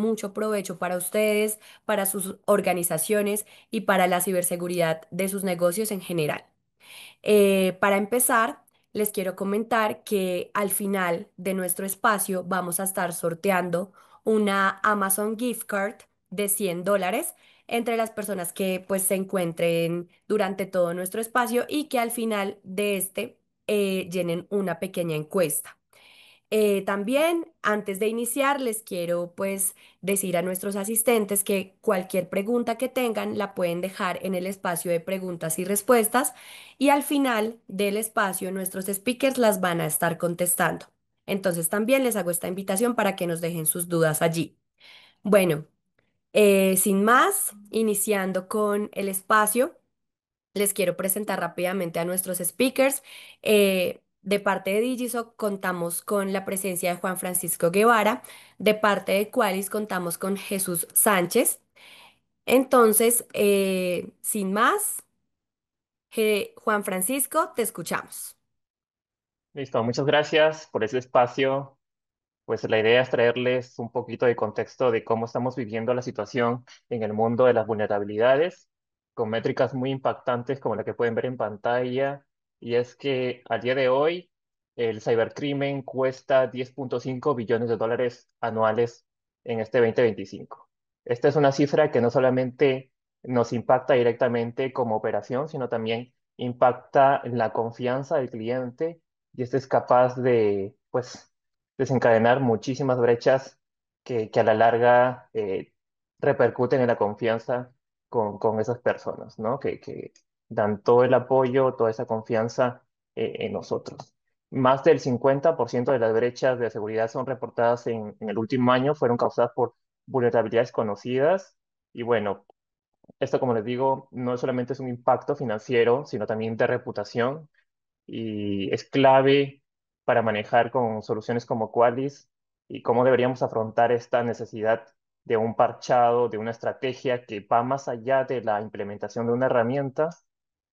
mucho provecho para ustedes, para sus organizaciones y para la ciberseguridad de sus negocios en general. Para empezar, les quiero comentar que al final de nuestro espacio vamos a estar sorteando una Amazon Gift Card de $100 entre las personas que pues se encuentren durante todo nuestro espacio y que al final de este llenen una pequeña encuesta. También, antes de iniciar, les quiero pues decir a nuestros asistentes que cualquier pregunta que tengan la pueden dejar en el espacio de preguntas y respuestas y al final del espacio nuestros speakers las van a estar contestando. Entonces también les hago esta invitación para que nos dejen sus dudas allí. Bueno, sin más, iniciando con el espacio. Les quiero presentar rápidamente a nuestros speakers. De parte de Digisoc contamos con la presencia de Juan Francisco Guevara. De parte de Qualis contamos con Jesús Sánchez. Entonces, sin más, Juan Francisco, te escuchamos. Listo, muchas gracias por ese espacio. Pues la idea es traerles un poquito de contexto de cómo estamos viviendo la situación en el mundo de las vulnerabilidades, con métricas muy impactantes como la que pueden ver en pantalla. Y es que al día de hoy el cibercrimen cuesta 10,5 billones de dólares anuales en este 2025. Esta es una cifra que no solamente nos impacta directamente como operación, sino también impacta en la confianza del cliente y este es capaz de, pues, desencadenar muchísimas brechas que a la larga repercuten en la confianza con esas personas, ¿no? Que dan todo el apoyo, toda esa confianza en nosotros. Más del 50% de las brechas de seguridad son reportadas en el último año, fueron causadas por vulnerabilidades conocidas. Y bueno, esto, como les digo, no solamente es un impacto financiero, sino también de reputación y es clave para manejar con soluciones como Qualys y cómo deberíamos afrontar esta necesidad de un parchado, de una estrategia que va más allá de la implementación de una herramienta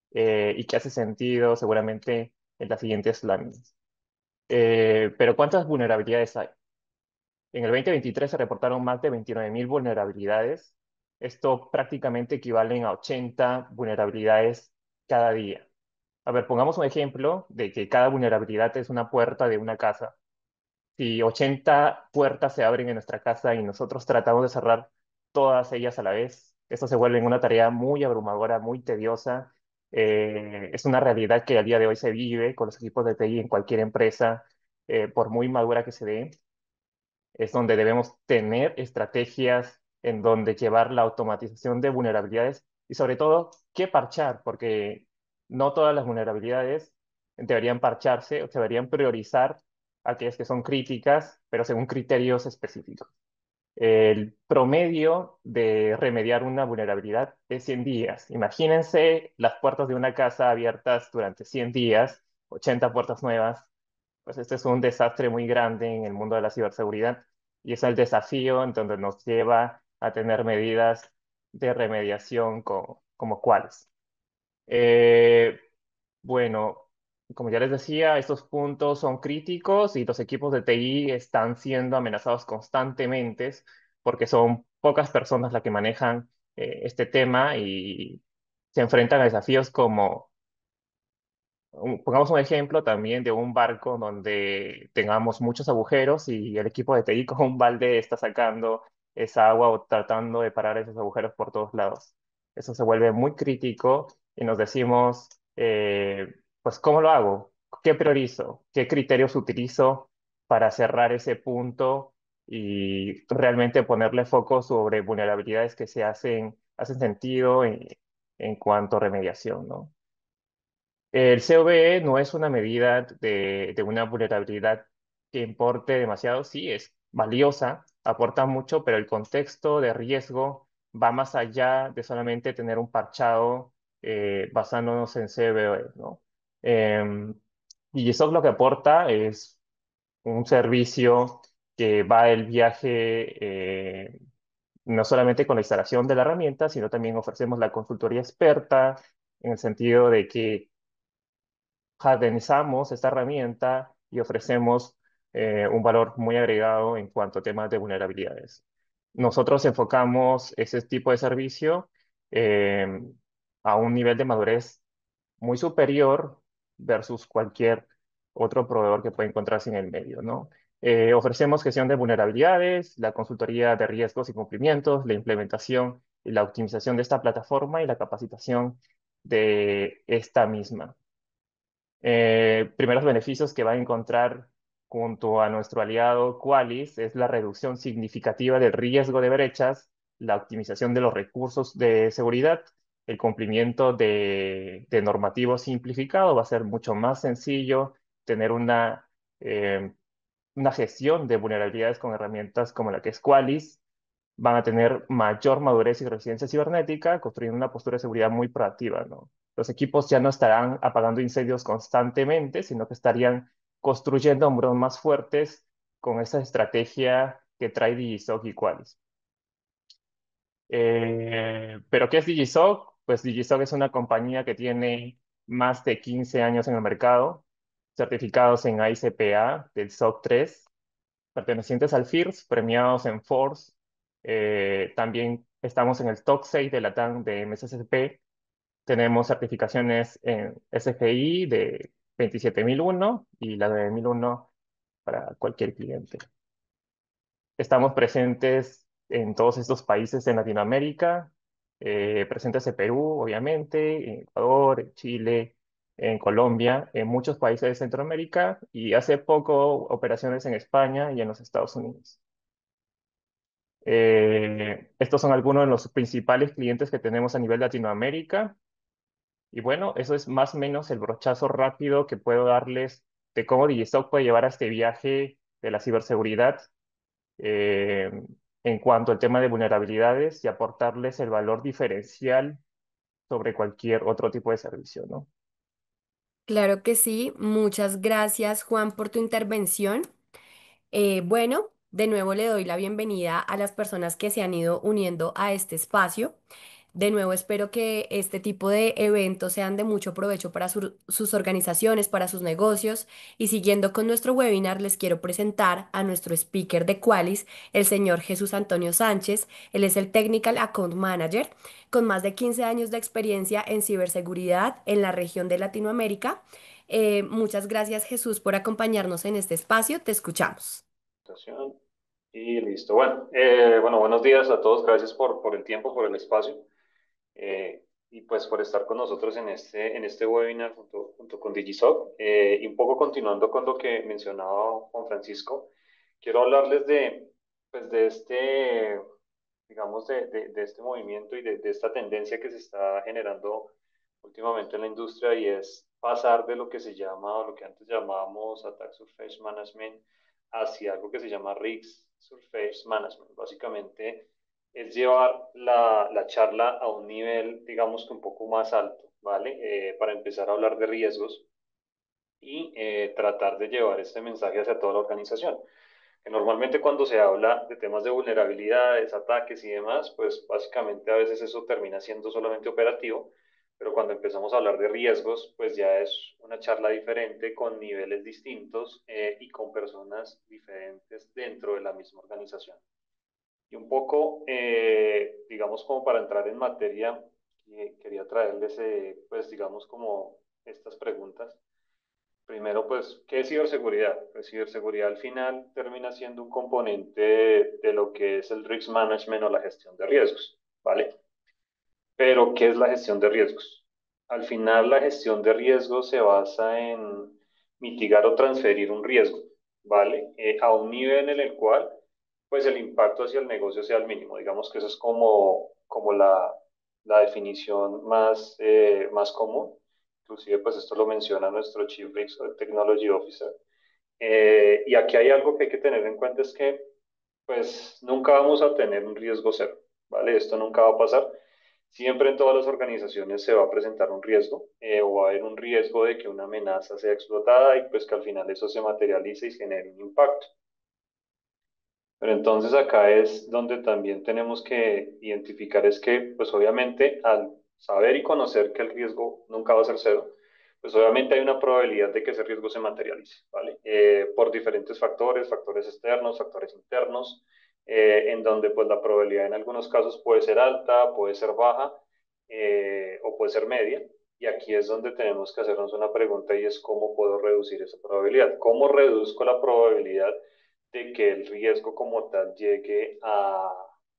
y que hace sentido seguramente en las siguientes láminas. Pero ¿cuántas vulnerabilidades hay? En el 2023 se reportaron más de 29.000 vulnerabilidades. Esto prácticamente equivalen a 80 vulnerabilidades cada día. A ver, pongamos un ejemplo de que cada vulnerabilidad es una puerta de una casa. Si 80 puertas se abren en nuestra casa y nosotros tratamos de cerrar todas ellas a la vez, esto se vuelve una tarea muy abrumadora, muy tediosa. Es una realidad que al día de hoy se vive con los equipos de TI en cualquier empresa, por muy madura que se dé es donde debemos tener estrategias en donde llevar la automatización de vulnerabilidades y sobre todo qué parchar, porque no todas las vulnerabilidades deberían parcharse o se deberían priorizar aquellas que son críticas, pero según criterios específicos. El promedio de remediar una vulnerabilidad es 100 días. Imagínense las puertas de una casa abiertas durante 100 días, 80 puertas nuevas pues este es un desastre muy grande en el mundo de la ciberseguridad y es el desafío en donde nos lleva a tener medidas de remediación como cuáles. Eh, bueno, como ya les decía, estos puntos son críticos y los equipos de TI están siendo amenazados constantemente porque son pocas personas las que manejan este tema y se enfrentan a desafíos como pongamos un ejemplo también de un barco donde tengamos muchos agujeros y el equipo de TI con un balde está sacando esa agua o tratando de parar esos agujeros por todos lados. Eso se vuelve muy crítico y nos decimos, pues, ¿cómo lo hago? ¿Qué priorizo? ¿Qué criterios utilizo para cerrar ese punto y realmente ponerle foco sobre vulnerabilidades que hacen sentido en cuanto a remediación, ¿no? El COVE no es una medida de una vulnerabilidad que importe demasiado, sí, es valiosa, aporta mucho, pero el contexto de riesgo va más allá de solamente tener un parchado basándonos en CVE, ¿no? Em, y eso lo que aporta es un servicio que va el viaje no solamente con la instalación de la herramienta, sino también ofrecemos la consultoría experta en el sentido de que hardenizamos esta herramienta y ofrecemos un valor muy agregado en cuanto a temas de vulnerabilidades. nosotros enfocamos ese tipo de servicio eh, a un nivel de madurez muy superior versus cualquier otro proveedor que pueda encontrarse en el medio, ¿no? Ofrecemos gestión de vulnerabilidades, la consultoría de riesgos y cumplimientos, la implementación y la optimización de esta plataforma y la capacitación de esta misma. Primeros beneficios que va a encontrar junto a nuestro aliado Qualys es la reducción significativa del riesgo de brechas, la optimización de los recursos de seguridad, el cumplimiento de normativo simplificado. Va a ser mucho más sencillo tener eh, una gestión de vulnerabilidades con herramientas como la que es Qualys. Van a tener mayor madurez y resiliencia cibernética, construyendo una postura de seguridad muy proactiva, ¿no? Los equipos ya no estarán apagando incendios constantemente, sino que estarían construyendo muros más fuertes con esa estrategia que trae Digisoc y Qualys. ¿Pero qué es Digisoc? Pues Digisoc es una compañía que tiene más de 15 años en el mercado, certificados en ICPA del SOC 3, pertenecientes al FIRS, premiados en Force. También estamos en el top 6 de la TAM de MSSP. Tenemos certificaciones en SGI de 27001 y la 9001 para cualquier cliente. Estamos presentes en todos estos países de Latinoamérica, presentes en Perú, obviamente, en Ecuador, en Chile, en Colombia, en muchos países de Centroamérica y hace poco operaciones en España y en los Estados Unidos. Estos son algunos de los principales clientes que tenemos a nivel Latinoamérica. Y bueno, eso es más o menos el brochazo rápido que puedo darles de cómo Digistock puede llevar a este viaje de la ciberseguridad eh, en cuanto al tema de vulnerabilidades y aportarles el valor diferencial sobre cualquier otro tipo de servicio, ¿no? Claro que sí. Muchas gracias, Juan, por tu intervención. Bueno, de nuevo le doy la bienvenida a las personas que se han ido uniendo a este espacio. De nuevo, espero que este tipo de eventos sean de mucho provecho para sus organizaciones, para sus negocios. Y siguiendo con nuestro webinar, les quiero presentar a nuestro speaker de Qualys, el señor Jesús Antonio Sánchez. Él es el Technical Account Manager con más de 15 años de experiencia en ciberseguridad en la región de Latinoamérica. Muchas gracias, Jesús, por acompañarnos en este espacio. Te escuchamos. Presentación. Y listo. Bueno, buenos días a todos. Gracias por el tiempo, por el espacio y pues por estar con nosotros en este webinar junto con Digisoc. Y un poco continuando con lo que mencionaba Juan Francisco, quiero hablarles pues de digamos, de este movimiento y de esta tendencia que se está generando últimamente en la industria y es pasar de lo que se llama o lo que antes llamábamos Attack Surface Management hacia algo que se llama Risk Surface Management. Básicamente es llevar la charla a un nivel, digamos que un poco más alto, ¿vale? Para empezar a hablar de riesgos y tratar de llevar este mensaje hacia toda la organización. Que normalmente cuando se habla de temas de vulnerabilidades, ataques y demás, pues básicamente a veces eso termina siendo solamente operativo, pero cuando empezamos a hablar de riesgos, pues ya es una charla diferente con niveles distintos y con personas diferentes dentro de la misma organización. Y un poco, digamos, como para entrar en materia, quería traerles, pues, digamos, como estas preguntas. Primero, pues, ¿qué es ciberseguridad? Pues ciberseguridad al final termina siendo un componente de lo que es el risk management o la gestión de riesgos, ¿vale? Pero, ¿qué es la gestión de riesgos? Al final, la gestión de riesgos se basa en mitigar o transferir un riesgo, ¿vale? A un nivel en el cual, pues, el impacto hacia el negocio sea el mínimo. Digamos que eso es como la definición más común. Inclusive, pues, esto lo menciona nuestro Chief Risk Technology Officer. Y aquí hay algo que hay que tener en cuenta, es que, pues, nunca vamos a tener un riesgo cero, ¿vale? Esto nunca va a pasar. Siempre en todas las organizaciones se va a presentar un riesgo o va a haber un riesgo de que una amenaza sea explotada y pues que al final eso se materialice y genere un impacto. Pero entonces acá es donde también tenemos que identificar es que pues obviamente al saber y conocer que el riesgo nunca va a ser cero, pues obviamente hay una probabilidad de que ese riesgo se materialice, ¿vale? Por diferentes factores, factores externos, factores internos, en donde pues la probabilidad en algunos casos puede ser alta, puede ser baja o puede ser media. Y aquí es donde tenemos que hacernos una pregunta y es cómo puedo reducir esa probabilidad. ¿Cómo reduzco la probabilidad de que el riesgo como tal llegue a,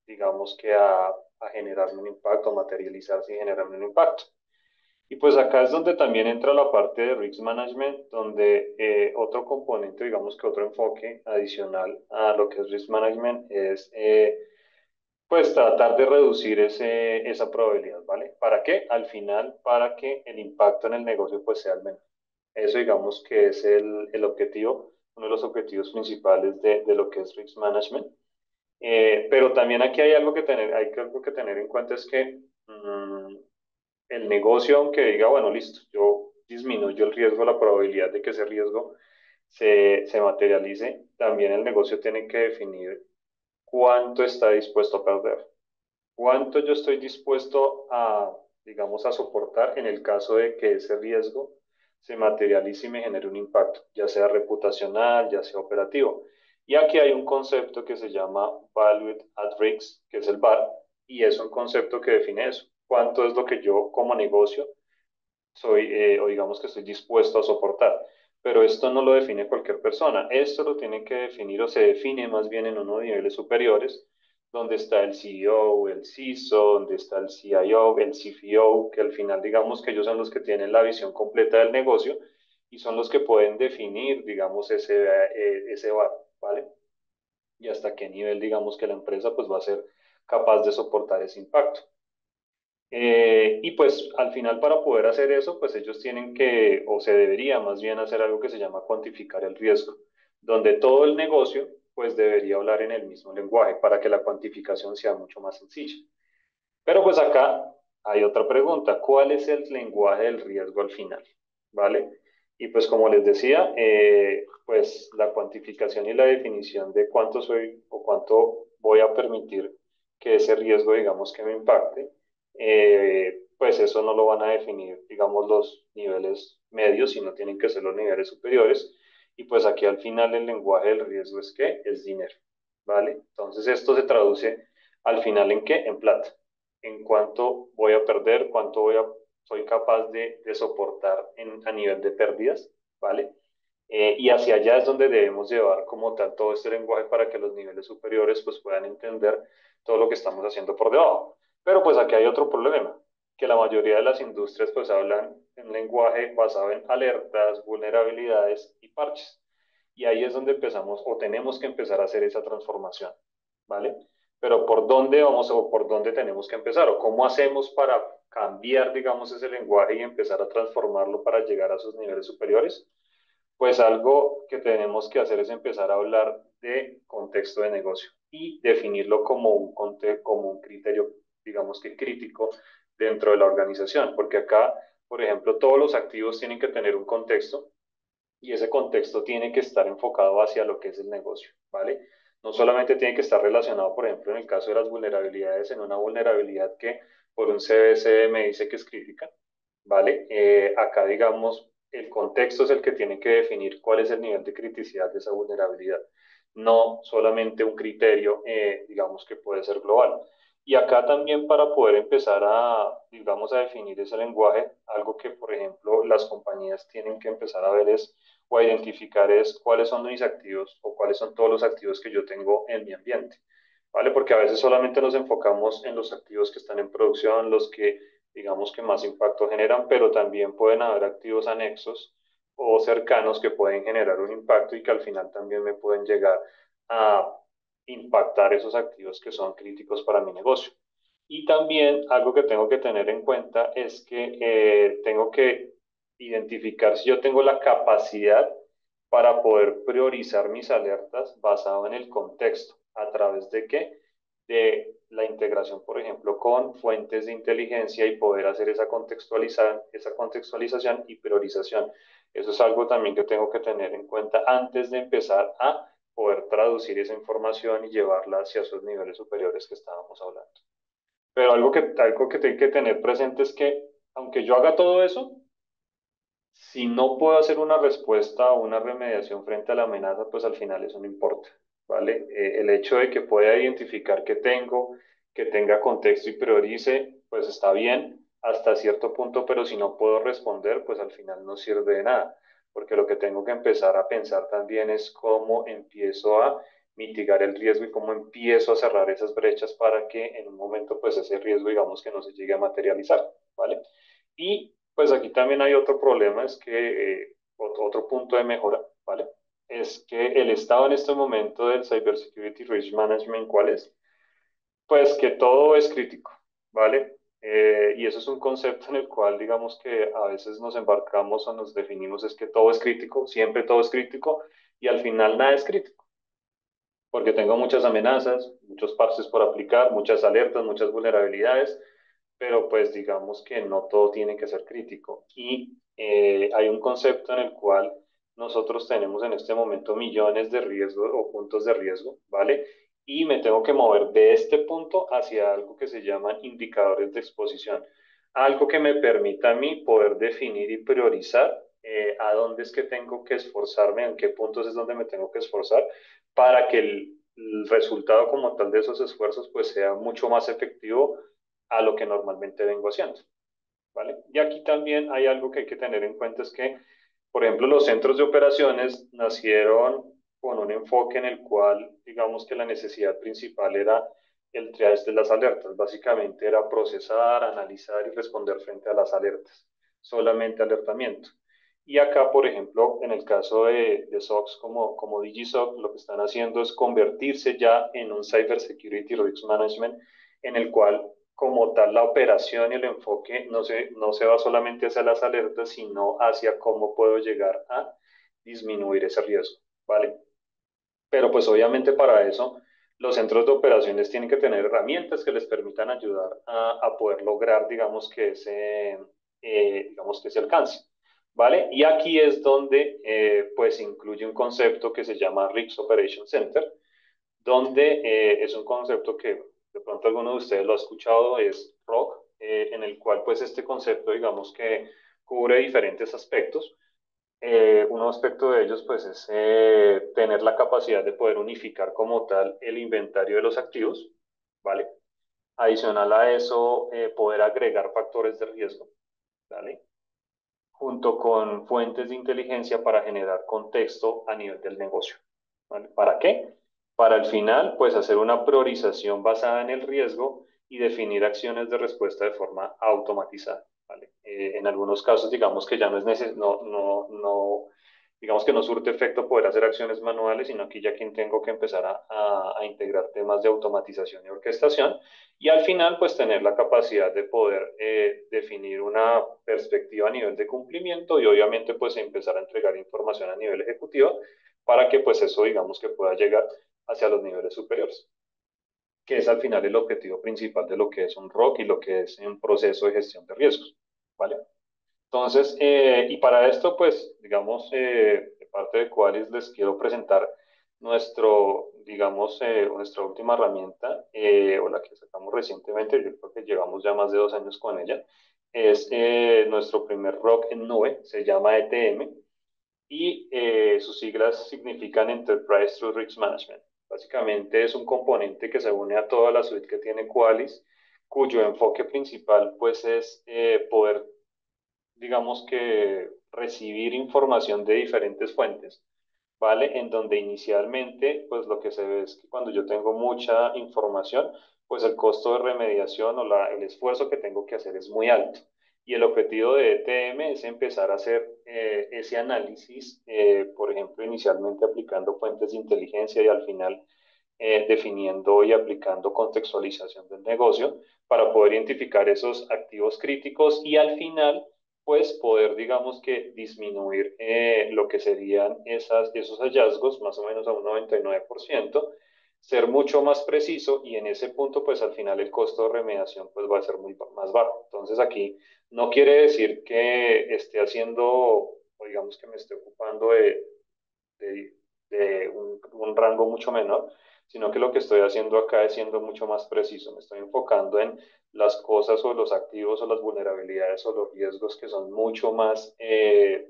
digamos que a generarme un impacto, a materializarse y generarme un impacto? Y pues acá es donde también entra la parte de risk management, donde otro componente, digamos que otro enfoque adicional a lo que es risk management es pues tratar de reducir esa probabilidad, ¿vale? ¿Para qué? Al final, para que el impacto en el negocio pues sea el menor. Eso digamos que es el objetivo, uno de los objetivos principales de lo que es risk management. Pero también aquí hay algo que tener, algo que tener en cuenta es que el negocio, aunque diga, bueno, listo, yo disminuyo el riesgo, la probabilidad de que ese riesgo se materialice, también el negocio tiene que definir cuánto está dispuesto a perder, cuánto yo estoy dispuesto a, digamos, a soportar en el caso de que ese riesgo se materialice y me genere un impacto, ya sea reputacional, ya sea operativo. Y aquí hay un concepto que se llama Valued at Risk, que es el VAR, y es un concepto que define eso. ¿Cuánto es lo que yo como negocio soy, o digamos que estoy dispuesto a soportar? Pero esto no lo define cualquier persona. Esto lo tiene que definir o se define más bien en unos niveles superiores, donde está el CEO, el CISO, donde está el CIO, el CFO, que al final digamos que ellos son los que tienen la visión completa del negocio y son los que pueden definir, digamos, ese bar, ¿vale? Y hasta qué nivel, digamos, que la empresa pues va a ser capaz de soportar ese impacto. Y pues al final para poder hacer eso, pues ellos tienen que, o se debería más bien hacer algo que se llama cuantificar el riesgo, donde todo el negocio pues debería hablar en el mismo lenguaje para que la cuantificación sea mucho más sencilla. Pero pues acá hay otra pregunta, ¿cuál es el lenguaje del riesgo al final? ¿Vale? Y pues como les decía, pues la cuantificación y la definición de cuánto soy o cuánto voy a permitir que ese riesgo, digamos, que me impacte, pues eso no lo van a definir, digamos, los niveles medios, sino tienen que ser los niveles superiores. Y pues aquí al final el lenguaje del riesgo es ¿qué? Es dinero, ¿vale? Entonces esto se traduce al final ¿en qué? En plata. En cuánto voy a perder, soy capaz de soportar a nivel de pérdidas, ¿vale? Y hacia allá es donde debemos llevar como tal todo este lenguaje para que los niveles superiores pues puedan entender todo lo que estamos haciendo por debajo. Pero pues aquí hay otro problema, que la mayoría de las industrias pues hablan en lenguaje basado en alertas, vulnerabilidades y parches. Y ahí es donde empezamos o tenemos que empezar a hacer esa transformación, ¿vale? Pero ¿por dónde vamos o por dónde tenemos que empezar? ¿O cómo hacemos para cambiar, digamos, ese lenguaje y empezar a transformarlo para llegar a esos niveles superiores? Pues algo que tenemos que hacer es empezar a hablar de contexto de negocio y definirlo como como un criterio, digamos que crítico dentro de la organización, porque acá, por ejemplo, todos los activos tienen que tener un contexto y ese contexto tiene que estar enfocado hacia lo que es el negocio, ¿vale? No solamente tiene que estar relacionado, por ejemplo, en el caso de las vulnerabilidades, en una vulnerabilidad que por un CVC me dice que es crítica, ¿vale? Acá, digamos, el contexto es el que tiene que definir cuál es el nivel de criticidad de esa vulnerabilidad, no solamente un criterio, digamos, que puede ser global. Y acá también para poder empezar a, digamos, a definir ese lenguaje, algo que, por ejemplo, las compañías tienen que empezar a ver es, o a identificar es cuáles son mis activos o cuáles son todos los activos que yo tengo en mi ambiente, ¿vale? Porque a veces solamente nos enfocamos en los activos que están en producción, los que digamos que más impacto generan, pero también pueden haber activos anexos o cercanos que pueden generar un impacto y que al final también me pueden llegar a impactar esos activos que son críticos para mi negocio. Y también algo que tengo que tener en cuenta es que tengo que identificar si yo tengo la capacidad para poder priorizar mis alertas basado en el contexto. ¿A través de qué? De la integración, por ejemplo, con fuentes de inteligencia y poder hacer esa contextualización y priorización. Eso es algo también que tengo que tener en cuenta antes de empezar a poder traducir esa información y llevarla hacia esos niveles superiores que estábamos hablando. Pero algo que tengo que tener presente es que, aunque yo haga todo eso, si no puedo hacer una respuesta o una remediación frente a la amenaza, pues al final eso no importa. ¿vale? El hecho de que pueda identificar qué tengo, que tenga contexto y priorice, pues está bien hasta cierto punto, pero si no puedo responder, pues al final no sirve de nada, porque lo que tengo que empezar a pensar también es cómo empiezo a mitigar el riesgo y cómo empiezo a cerrar esas brechas para que en un momento, pues ese riesgo, digamos que no se llegue a materializar, ¿vale? Y pues aquí también hay otro problema, es que otro punto de mejora, ¿vale? Es que el estado en este momento del Cybersecurity Risk Management, ¿cuál es? Pues que todo es crítico, ¿vale? Y eso es un concepto en el cual, digamos que a veces nos embarcamos o nos definimos es que todo es crítico, siempre todo es crítico, y al final nada es crítico, porque tengo muchas amenazas, muchos parches por aplicar, muchas alertas, muchas vulnerabilidades, pero pues digamos que no todo tiene que ser crítico. Y hay un concepto en el cual nosotros tenemos en este momento millones de riesgos o puntos de riesgo, ¿vale? Y me tengo que mover de este punto hacia algo que se llaman indicadores de exposición, algo que me permita a mí poder definir y priorizar a dónde es que tengo que esforzarme, en qué puntos es donde me tengo que esforzar para que el resultado como tal de esos esfuerzos pues sea mucho más efectivo a lo que normalmente vengo haciendo, ¿vale? Y aquí también hay algo que hay que tener en cuenta, es que, por ejemplo, los centros de operaciones nacieron con un enfoque en el cual, digamos que la necesidad principal era el triage de las alertas. Básicamente era procesar, analizar y responder frente a las alertas, solamente alertamiento. Y acá, por ejemplo, en el caso de SOCs como DigiSOC, lo que están haciendo es convertirse ya en un Cyber Security Risk Management en el cual como tal la operación y el enfoque no se va solamente hacia las alertas, sino hacia cómo puedo llegar a disminuir ese riesgo, ¿vale? Pero pues obviamente para eso los centros de operaciones tienen que tener herramientas que les permitan ayudar a poder lograr, digamos que ese alcance, ¿vale? Y aquí es donde pues incluye un concepto que se llama Risk Operation Center, donde es un concepto que de pronto alguno de ustedes lo ha escuchado, es ROC, en el cual pues este concepto digamos que cubre diferentes aspectos. Un aspecto de ellos pues es tener la capacidad de poder unificar como tal el inventario de los activos, ¿vale? Adicional a eso, poder agregar factores de riesgo, ¿vale? Junto con fuentes de inteligencia para generar contexto a nivel del negocio. ¿Vale? ¿Para qué? Para al final, pues hacer una priorización basada en el riesgo y definir acciones de respuesta de forma automatizada. ¿Vale? En algunos casos, digamos que ya no es digamos que no surte efecto poder hacer acciones manuales, sino que ya aquí tengo que empezar a integrar temas de automatización y orquestación y al final, pues tener la capacidad de poder definir una perspectiva a nivel de cumplimiento y obviamente pues empezar a entregar información a nivel ejecutivo para que pues eso digamos que pueda llegar hacia los niveles superiores, que es al final el objetivo principal de lo que es un ROC y lo que es un proceso de gestión de riesgos, ¿vale? Entonces, y para esto, pues, digamos, de parte de Qualys les quiero presentar nuestra última herramienta, o la que sacamos recientemente, yo creo que llevamos ya más de 2 años con ella, es nuestro primer ROC en nube, se llama ETM, y sus siglas significan Enterprise Threat Risk Management. Básicamente es un componente que se une a toda la suite que tiene Qualys, cuyo enfoque principal, pues, es poder digamos que recibir información de diferentes fuentes, ¿vale? En donde inicialmente, pues lo que se ve es que cuando yo tengo mucha información, pues el costo de remediación o el esfuerzo que tengo que hacer es muy alto. Y el objetivo de ETM es empezar a hacer ese análisis, por ejemplo, inicialmente aplicando fuentes de inteligencia y al final definiendo y aplicando contextualización del negocio para poder identificar esos activos críticos y al final pues poder, digamos que, disminuir lo que serían esos hallazgos, más o menos a un 99%, ser mucho más preciso y en ese punto, pues al final el costo de remediación pues va a ser muy más bajo. Entonces aquí no quiere decir que esté haciendo, o digamos que me esté ocupando de un rango mucho menor, sino que lo que estoy haciendo acá es siendo mucho más preciso. Me estoy enfocando en las cosas o los activos o las vulnerabilidades o los riesgos que son mucho más,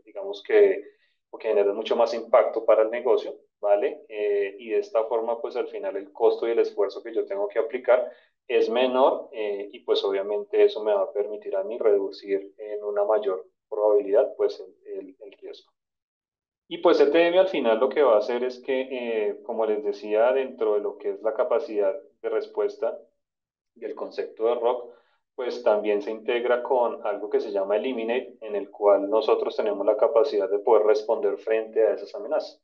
digamos que, o que generan mucho más impacto para el negocio. ¿vale? Y de esta forma, pues al final el costo y el esfuerzo que yo tengo que aplicar es menor y pues obviamente eso me va a permitir a mí reducir en una mayor probabilidad pues el riesgo. Y pues ETM al final lo que va a hacer es que, como les decía, dentro de lo que es la capacidad de respuesta del concepto de ROC, pues también se integra con algo que se llama Eliminate, en el cual nosotros tenemos la capacidad de poder responder frente a esas amenazas,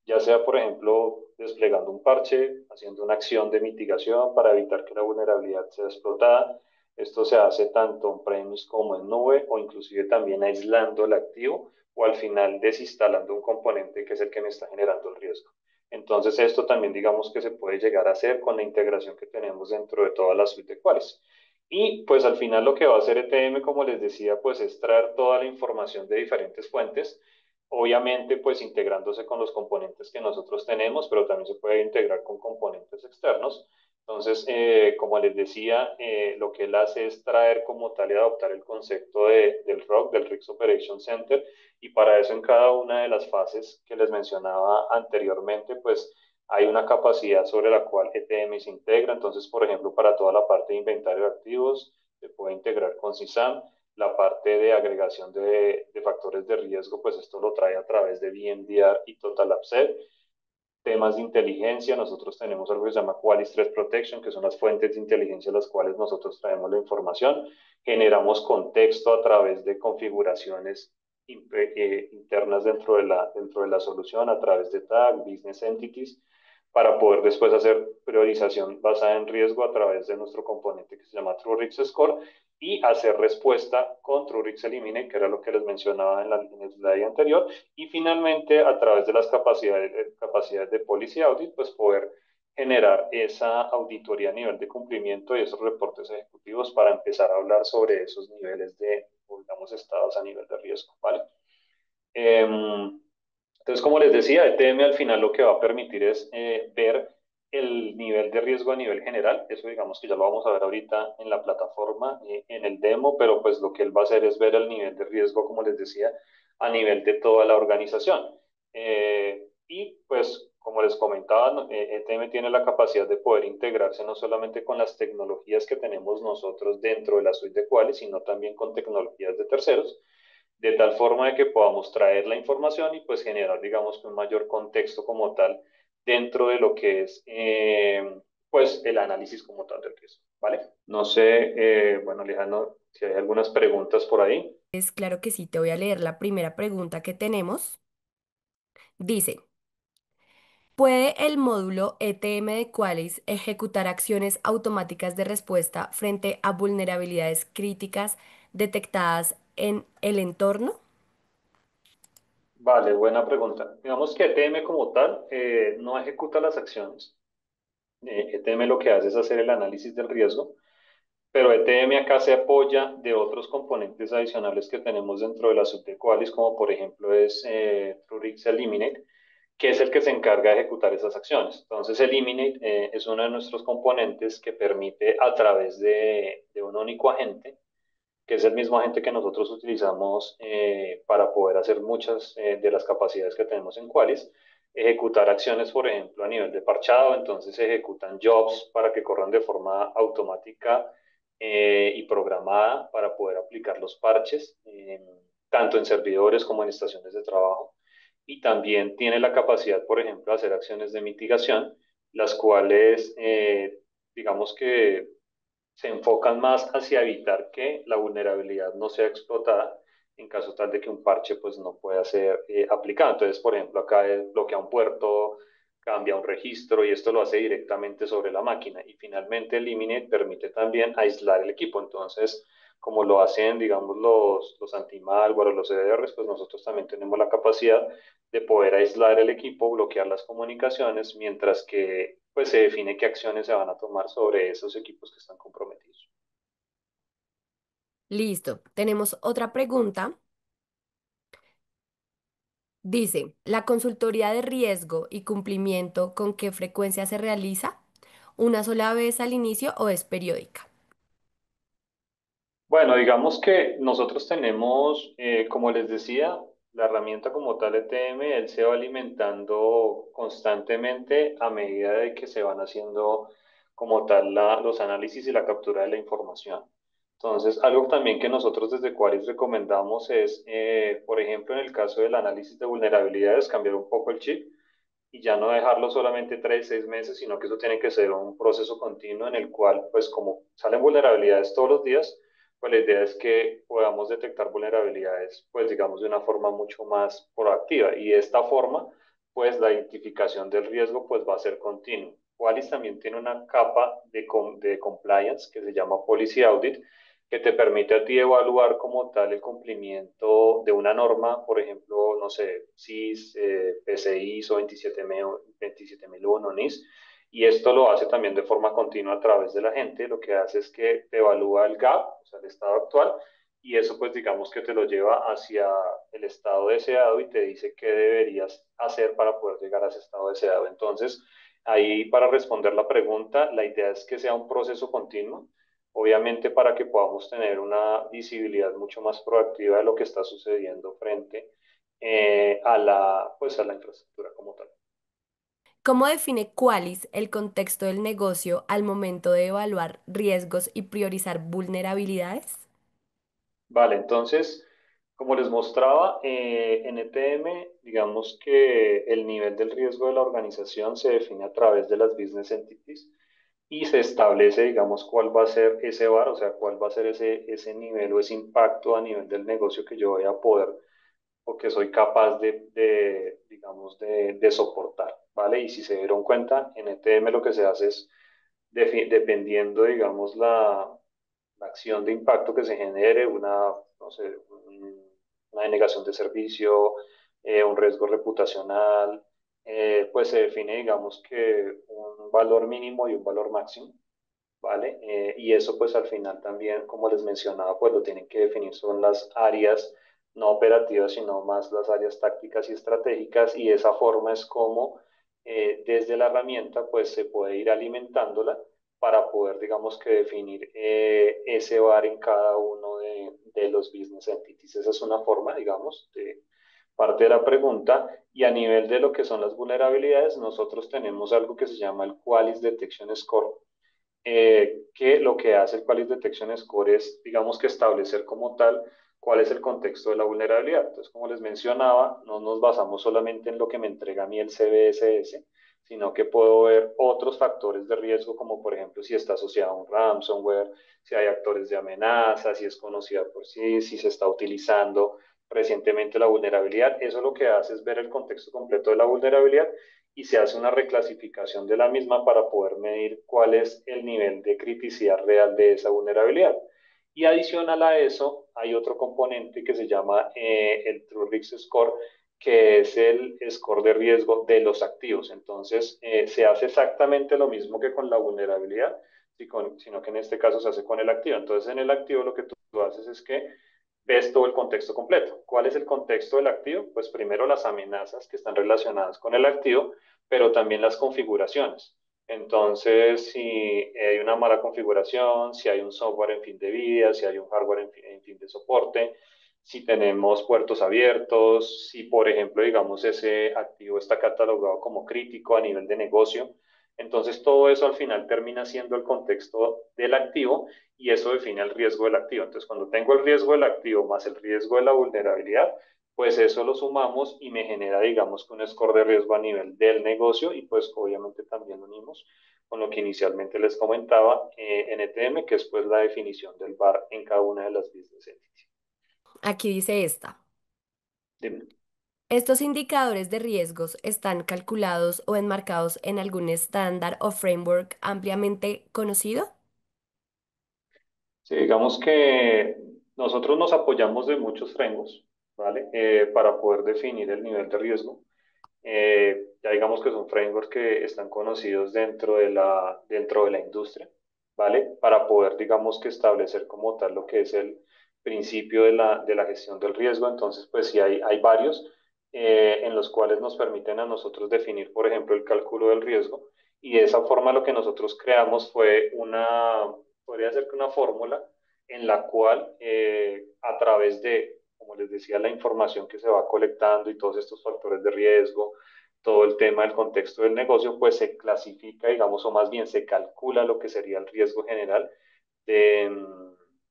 ya sea, por ejemplo, desplegando un parche, haciendo una acción de mitigación para evitar que la vulnerabilidad sea explotada. Esto se hace tanto on-premise como en nube o inclusive también aislando el activo o al final desinstalando un componente que es el que me está generando el riesgo. Entonces, esto también digamos que se puede llegar a hacer con la integración que tenemos dentro de toda la suite de queries. Y pues al final lo que va a hacer ETM, como les decía, pues es traer toda la información de diferentes fuentes, obviamente pues integrándose con los componentes que nosotros tenemos, pero también se puede integrar con componentes externos. Entonces, como les decía, lo que él hace es traer como tal y adoptar el concepto del ROC, del Risk Operation Center, y para eso en cada una de las fases que les mencionaba anteriormente, pues hay una capacidad sobre la cual ETM se integra. Entonces, por ejemplo, para toda la parte de inventario de activos, se puede integrar con CISAM. La parte de agregación de factores de riesgo, pues esto lo trae a través de VMDR y Total Upset. Temas de inteligencia, nosotros tenemos algo que se llama Qualys Threat Protection, que son las fuentes de inteligencia a las cuales nosotros traemos la información. Generamos contexto a través de configuraciones internas dentro de la solución, a través de tag, business entities, para poder después hacer priorización basada en riesgo a través de nuestro componente que se llama True Risk Score y hacer respuesta con True Risk Eliminate, que era lo que les mencionaba en el slide anterior, y finalmente a través de las capacidades de Policy Audit, pues poder generar esa auditoría a nivel de cumplimiento y esos reportes ejecutivos para empezar a hablar sobre esos niveles de, digamos, estados a nivel de riesgo, ¿vale? Entonces, como les decía, ETM al final lo que va a permitir es ver el nivel de riesgo a nivel general. Eso digamos que ya lo vamos a ver ahorita en la plataforma, en el demo, pero pues lo que él va a hacer es ver el nivel de riesgo, como les decía, a nivel de toda la organización. Y pues, como les comentaba, ETM tiene la capacidad de poder integrarse no solamente con las tecnologías que tenemos nosotros dentro de la suite de Qualys, sino también con tecnologías de terceros de tal forma de que podamos traer la información y pues generar, digamos, un mayor contexto como tal dentro de lo que es, pues, el análisis como tal del riesgo, ¿vale? No sé, bueno, Alejandro, si hay algunas preguntas por ahí. Es claro que sí, te voy a leer la primera pregunta que tenemos. Dice, ¿puede el módulo ETM de Qualys ejecutar acciones automáticas de respuesta frente a vulnerabilidades críticas detectadas en el entorno? Vale, buena pregunta. Digamos que ETM como tal no ejecuta las acciones. ETM lo que hace es hacer el análisis del riesgo, pero ETM acá se apoya de otros componentes adicionales que tenemos dentro de la suite de Qualys, como por ejemplo es TrueRisk Eliminate, que es el que se encarga de ejecutar esas acciones. Entonces, Eliminate es uno de nuestros componentes que permite a través de un único agente, que es el mismo agente que nosotros utilizamos para poder hacer muchas de las capacidades que tenemos en Qualys, ejecutar acciones, por ejemplo, a nivel de parchado, entonces se ejecutan jobs para que corran de forma automática y programada para poder aplicar los parches, tanto en servidores como en estaciones de trabajo. Y también tiene la capacidad, por ejemplo, de hacer acciones de mitigación, las cuales, digamos que se enfocan más hacia evitar que la vulnerabilidad no sea explotada en caso tal de que un parche pues no pueda ser aplicado. Entonces, por ejemplo, acá bloquea un puerto, cambia un registro y esto lo hace directamente sobre la máquina. Y finalmente Eliminate permite también aislar el equipo. Entonces, como lo hacen, digamos, los anti-malware o los EDRs, pues nosotros también tenemos la capacidad de poder aislar el equipo, bloquear las comunicaciones, mientras que pues se define qué acciones se van a tomar sobre esos equipos que están comprometidos. Listo, tenemos otra pregunta. Dice, ¿la consultoría de riesgo y cumplimiento con qué frecuencia se realiza? ¿Una sola vez al inicio o es periódica? Bueno, digamos que nosotros tenemos, como les decía, la herramienta como tal ETM, él se va alimentando constantemente a medida de que se van haciendo como tal los análisis y la captura de la información. Entonces, algo también que nosotros desde Qualys recomendamos es, por ejemplo, en el caso del análisis de vulnerabilidades, cambiar un poco el chip y ya no dejarlo solamente 3, 6 meses, sino que eso tiene que ser un proceso continuo en el cual, pues como salen vulnerabilidades todos los días, pues la idea es que podamos detectar vulnerabilidades, pues digamos, de una forma mucho más proactiva. Y de esta forma, pues la identificación del riesgo, pues va a ser continuo. Qualys también tiene una capa de compliance que se llama Policy Audit, que te permite a ti evaluar como tal el cumplimiento de una norma, por ejemplo, no sé, CIS, PCI, ISO 27001, NIS, y esto lo hace también de forma continua a través de la gente. Lo que hace es que te evalúa el gap, o sea, el estado actual, y eso pues digamos que te lo lleva hacia el estado deseado y te dice qué deberías hacer para poder llegar a ese estado deseado. Entonces, ahí para responder la pregunta, la idea es que sea un proceso continuo, obviamente para que podamos tener una visibilidad mucho más proactiva de lo que está sucediendo frente pues a la infraestructura como tal. ¿Cómo define Qualys el contexto del negocio al momento de evaluar riesgos y priorizar vulnerabilidades? Vale, entonces, como les mostraba, en ETM, digamos que el nivel del riesgo de la organización se define a través de las business entities y se establece, digamos, cuál va a ser ese VAR, o sea, cuál va a ser ese nivel o ese impacto a nivel del negocio que yo voy a poder o que soy capaz digamos, de soportar, ¿vale? Y si se dieron cuenta, en ETM lo que se hace es, dependiendo, digamos, la acción de impacto que se genere, no sé, una denegación de servicio, un riesgo reputacional, pues se define, digamos, que un valor mínimo y un valor máximo, ¿vale? Y eso pues al final también, como les mencionaba, pues lo tienen que definir son las áreas no operativas, sino más las áreas tácticas y estratégicas, y de esa forma es como desde la herramienta pues se puede ir alimentándola para poder, digamos que definir ese VAR en cada uno de los business entities. Esa es una forma, digamos, de parte de la pregunta. Y a nivel de lo que son las vulnerabilidades, nosotros tenemos algo que se llama el Qualys Detection Score, que lo que hace el Quality Detection Score es, digamos que establecer como tal cuál es el contexto de la vulnerabilidad. Entonces, como les mencionaba, no nos basamos solamente en lo que me entrega a mí el CBSS, sino que puedo ver otros factores de riesgo, como por ejemplo si está asociado a un ransomware, si hay actores de amenaza, si es conocida por sí, si se está utilizando recientemente la vulnerabilidad. Eso lo que hace es ver el contexto completo de la vulnerabilidad y se hace una reclasificación de la misma para poder medir cuál es el nivel de criticidad real de esa vulnerabilidad. Y adicional a eso, hay otro componente que se llama el True Risk Score, que es el score de riesgo de los activos. Entonces, se hace exactamente lo mismo que con la vulnerabilidad, sino que en este caso se hace con el activo. Entonces, en el activo lo que tú haces es que ves todo el contexto completo. ¿Cuál es el contexto del activo? Pues primero las amenazas que están relacionadas con el activo, pero también las configuraciones. Entonces, si hay una mala configuración, si hay un software en fin de vida, si hay un hardware en fin de soporte, si tenemos puertos abiertos, si, por ejemplo, digamos, ese activo está catalogado como crítico a nivel de negocio. Entonces, todo eso al final termina siendo el contexto del activo y eso define el riesgo del activo. Entonces, cuando tengo el riesgo del activo más el riesgo de la vulnerabilidad, pues eso lo sumamos y me genera, digamos, que un score de riesgo a nivel del negocio y pues obviamente también unimos con lo que inicialmente les comentaba en ETM, que es pues la definición del VAR en cada una de las business entities. Aquí dice esta. Dime. ¿Estos indicadores de riesgos están calculados o enmarcados en algún estándar o framework ampliamente conocido? Sí, digamos que nosotros nos apoyamos de muchos frameworks, ¿vale? Para poder definir el nivel de riesgo. Ya digamos que son frameworks que están conocidos dentro de la industria, ¿vale? Para poder, digamos que establecer como tal lo que es el principio de la gestión del riesgo. Entonces, pues sí, hay varios en los cuales nos permiten a nosotros definir, por ejemplo, el cálculo del riesgo. Y de esa forma lo que nosotros creamos fue podría ser que una fórmula en la cual a través de como les decía, la información que se va colectando y todos estos factores de riesgo, todo el tema del contexto del negocio, pues se clasifica, digamos, o más bien se calcula lo que sería el riesgo general de,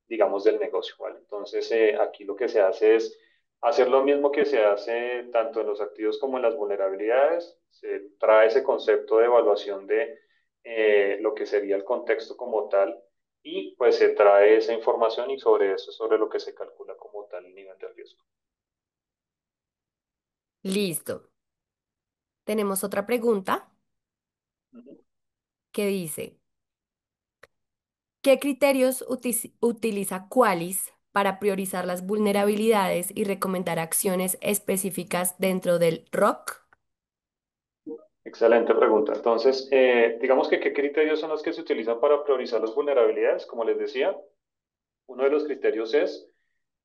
digamos, del negocio, ¿vale? Entonces, aquí lo que se hace es hacer lo mismo que se hace tanto en los activos como en las vulnerabilidades. Se trae ese concepto de evaluación de lo que sería el contexto como tal y pues se trae esa información y sobre eso, sobre lo que se calcula como tal el nivel de riesgo. Listo. Tenemos otra pregunta Ujú. que dice, ¿qué criterios utiliza Qualys para priorizar las vulnerabilidades y recomendar acciones específicas dentro del ROC? Excelente pregunta. Entonces, digamos que qué criterios son los que se utilizan para priorizar las vulnerabilidades. Como les decía, uno de los criterios es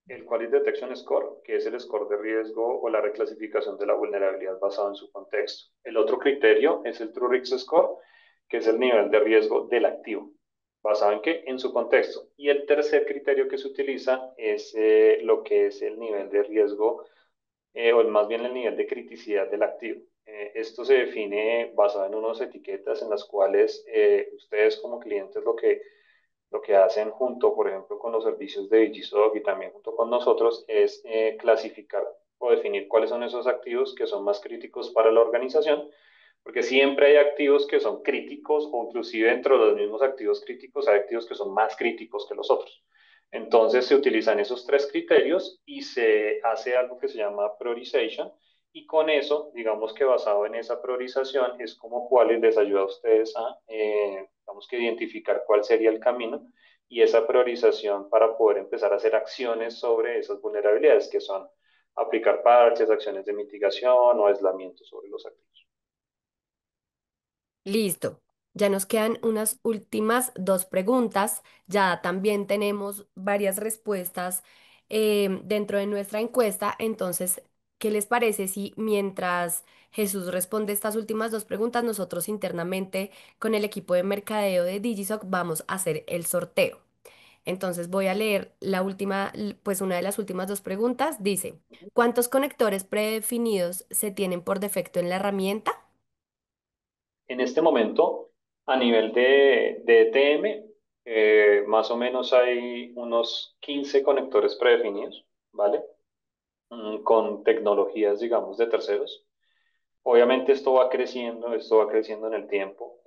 el Quality Detection Score, que es el score de riesgo o la reclasificación de la vulnerabilidad basado en su contexto. El otro criterio es el True Risk Score, que es el nivel de riesgo del activo. ¿Basado en qué? En su contexto. Y el tercer criterio que se utiliza es lo que es el nivel de riesgo o más bien el nivel de criticidad del activo. Esto se define basado en unas etiquetas en las cuales ustedes como clientes lo que hacen junto, por ejemplo, con los servicios de DigiSoc y también junto con nosotros es clasificar o definir cuáles son esos activos que son más críticos para la organización, porque siempre hay activos que son críticos o inclusive dentro de los mismos activos críticos hay activos que son más críticos que los otros. Entonces se utilizan esos tres criterios y se hace algo que se llama priorization y con eso, digamos que basado en esa priorización, es como cuáles les ayuda a ustedes a, digamos que identificar cuál sería el camino y esa priorización para poder empezar a hacer acciones sobre esas vulnerabilidades que son aplicar parches, acciones de mitigación o aislamiento sobre los activos. Listo. Ya nos quedan unas últimas dos preguntas. Ya también tenemos varias respuestas dentro de nuestra encuesta. Entonces, ¿qué les parece si mientras Jesús responde estas últimas dos preguntas, nosotros internamente con el equipo de mercadeo de Digisoc vamos a hacer el sorteo? Entonces voy a leer la última, pues una de las últimas dos preguntas. Dice, ¿cuántos conectores predefinidos se tienen por defecto en la herramienta? En este momento, a nivel de ETM, más o menos hay unos 15 conectores predefinidos, ¿vale? Con tecnologías, digamos, de terceros. Obviamente esto va creciendo en el tiempo.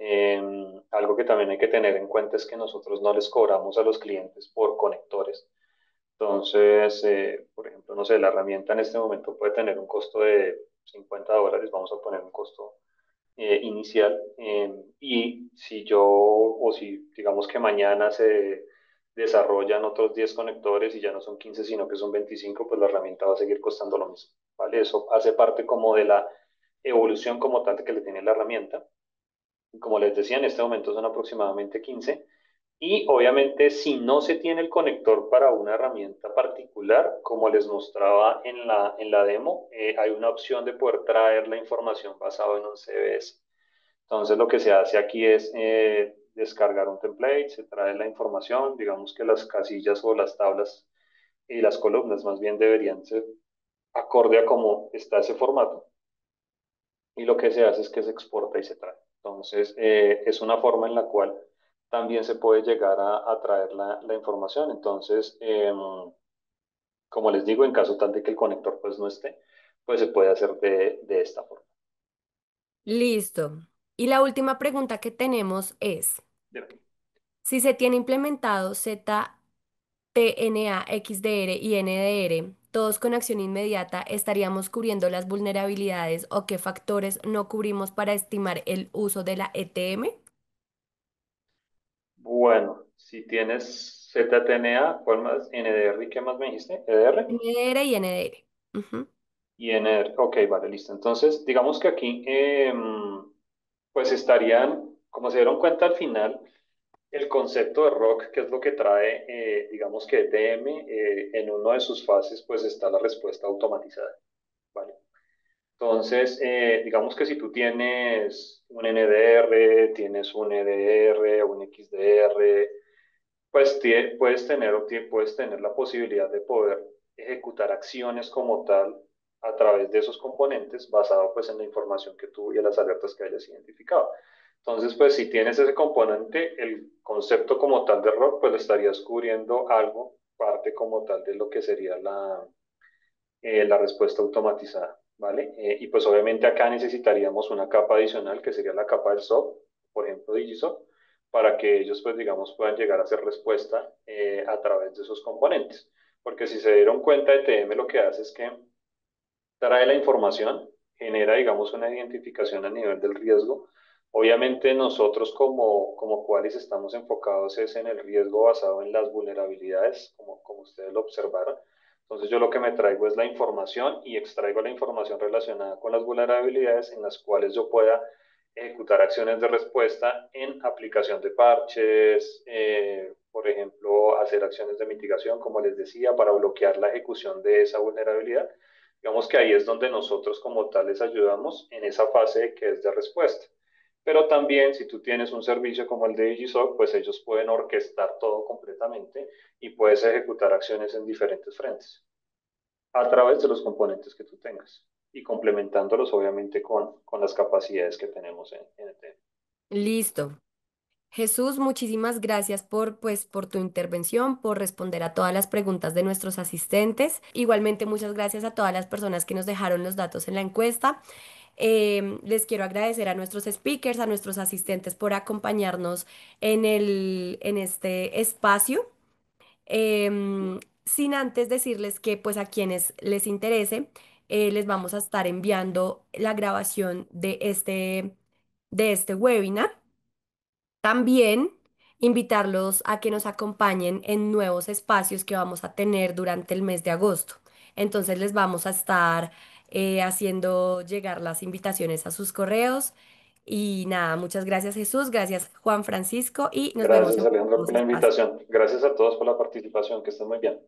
Algo que también hay que tener en cuenta es que nosotros no les cobramos a los clientes por conectores. Entonces, por ejemplo, no sé, la herramienta en este momento puede tener un costo de $50, vamos a poner un costo inicial. Y si yo, o si digamos que mañana se desarrollan otros 10 conectores y ya no son 15 sino que son 25 pues la herramienta va a seguir costando lo mismo, ¿vale? Eso hace parte como de la evolución como tal que le tiene la herramienta. Como les decía, en este momento son aproximadamente 15. Y obviamente, si no se tiene el conector para una herramienta particular, como les mostraba en la demo, hay una opción de poder traer la información basada en un CVS. Entonces, lo que se hace aquí es descargar un template, se trae la información, digamos que las casillas o las tablas y las columnas más bien deberían ser acorde a cómo está ese formato y lo que se hace es que se exporta y se trae. Entonces, es una forma en la cual también se puede llegar a traer la información. Entonces, como les digo, en caso tal de que el conector pues no esté, pues se puede hacer de esta forma. Listo. Y la última pregunta que tenemos es, Bien. si se tiene implementado ZTNA, XDR y NDR, todos con acción inmediata, ¿estaríamos cubriendo las vulnerabilidades o qué factores no cubrimos para estimar el uso de la ETM? Bueno, si tienes ZTNA, ¿cuál más? NDR, ¿y qué más me dijiste? EDR NDR y NDR. Ujú. y NR. Ok, vale, listo. Entonces, digamos que aquí, pues estarían, como se dieron cuenta al final, el concepto de rock, que es lo que trae, digamos que ETM, en una de sus fases, pues está la respuesta automatizada, ¿vale? Entonces, digamos que si tú tienes un NDR, tienes un EDR, un XDR, pues puedes tener la posibilidad de poder ejecutar acciones como tal a través de esos componentes basado pues en la información que tú y en las alertas que hayas identificado. Entonces, pues si tienes ese componente, el concepto como tal de ROC, pues lo estarías cubriendo algo, parte como tal de lo que sería la respuesta automatizada, ¿vale? Y pues obviamente acá necesitaríamos una capa adicional que sería la capa del SOC, por ejemplo Digisoc, para que ellos pues digamos puedan llegar a hacer respuesta a través de esos componentes. Porque si se dieron cuenta, ETM lo que hace es que trae la información, genera, digamos, una identificación a nivel del riesgo. Obviamente nosotros como Qualys estamos enfocados es en el riesgo basado en las vulnerabilidades, como ustedes lo observaron. Entonces yo lo que me traigo es la información y extraigo la información relacionada con las vulnerabilidades en las cuales yo pueda ejecutar acciones de respuesta en aplicación de parches, por ejemplo, hacer acciones de mitigación, como les decía, para bloquear la ejecución de esa vulnerabilidad. Digamos que ahí es donde nosotros como tal les ayudamos en esa fase que es de respuesta. Pero también si tú tienes un servicio como el de Digisoc, pues ellos pueden orquestar todo completamente y puedes ejecutar acciones en diferentes frentes a través de los componentes que tú tengas y complementándolos obviamente con las capacidades que tenemos en el tema. Listo. Jesús, muchísimas gracias por tu intervención, por responder a todas las preguntas de nuestros asistentes. Igualmente, muchas gracias a todas las personas que nos dejaron los datos en la encuesta. Les quiero agradecer a nuestros speakers, a nuestros asistentes por acompañarnos en este espacio. Sin antes decirles que pues a quienes les interese, les vamos a estar enviando la grabación de este webinar. También invitarlos a que nos acompañen en nuevos espacios que vamos a tener durante el mes de agosto. Entonces les vamos a estar haciendo llegar las invitaciones a sus correos. Y nada, muchas gracias Jesús, gracias Juan Francisco y nos vemos Gracias en Alejandro próximos por la espacios. invitación. Gracias a todos por la participación. Que estén muy bien.